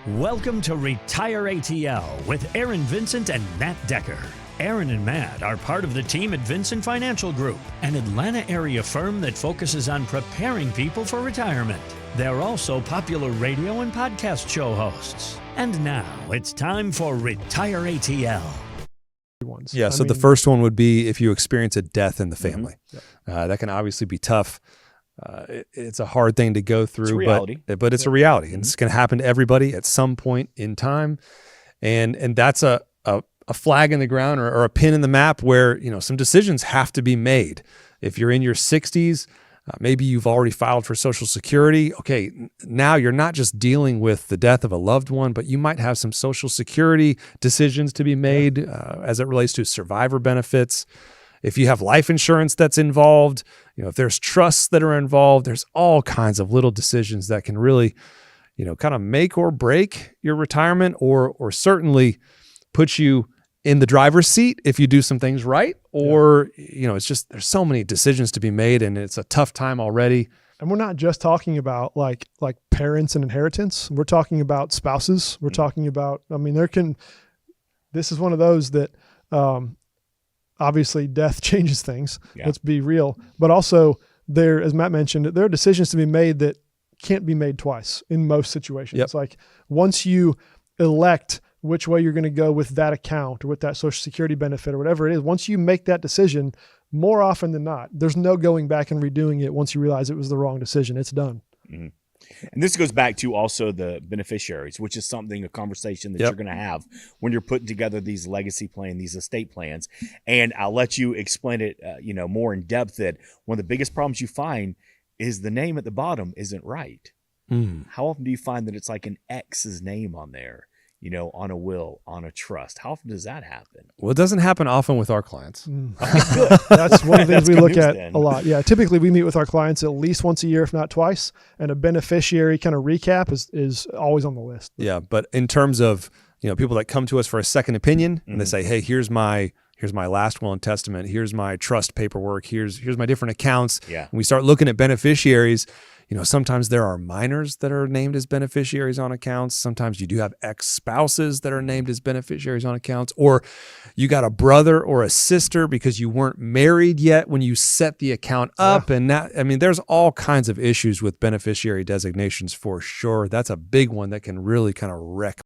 Welcome to Retire ATL with Aaron Vincent and Matt Decker. Aaron and Matt are part of the team at Vincent Financial Group, an Atlanta area firm that focuses on preparing people for retirement. They're also popular radio and podcast show hosts. And now it's time for Retire ATL. Yeah, so the first one would be if you experience a death in the family. Mm-hmm. That can obviously be tough. It's a hard thing to go through, it's a reality. but it's a reality, and it's going to happen to everybody at some point in time. And that's a flag in the ground or a pin in the map where, some decisions have to be made. If you're in your 60s, maybe you've already filed for Social Security. Okay, now you're not just dealing with the death of a loved one, but you might have some Social Security decisions to be made as it relates to survivor benefits. If you have life insurance that's involved, if there's trusts that are involved, there's all kinds of little decisions that can really, kind of make or break your retirement or certainly put you in the driver's seat if you do some things right, or, it's just, there's so many decisions to be made and it's a tough time already. And we're not just talking about like parents and inheritance. We're talking about spouses. We're talking about, this is one of those that, obviously death changes things. Yeah. Let's be real. But also as Matt mentioned, there are decisions to be made that can't be made twice in most situations. Yep. Like once you elect which way you're going to go with that account or with that Social Security benefit or whatever it is, once you make that decision, more often than not, there's no going back and redoing it once you realize it was the wrong decision. It's done. Mm-hmm. And this goes back to also the beneficiaries, which is a conversation that you're going to have when you're putting together these legacy plans, these estate plans. And I'll let you explain it, more in depth, that one of the biggest problems you find is the name at the bottom isn't right. How often do you find that it's like an X's name on there, on a will, on a trust? How often does that happen? Well, it doesn't happen often with our clients. Okay, good. That's one of the things we look at then. a lot. Yeah, typically we meet with our clients at least once a year, if not twice, and a beneficiary kind of recap is always on the list. Yeah, but in terms of people that come to us for a second opinion and they say, hey, here's my last will and testament, here's my trust paperwork, here's my different accounts. Yeah. And we start looking at beneficiaries. Sometimes there are minors that are named as beneficiaries on accounts. Sometimes you do have ex-spouses that are named as beneficiaries on accounts, or you got a brother or a sister because you weren't married yet when you set the account up. Yeah. And there's all kinds of issues with beneficiary designations for sure. That's a big one that can really kind of wreck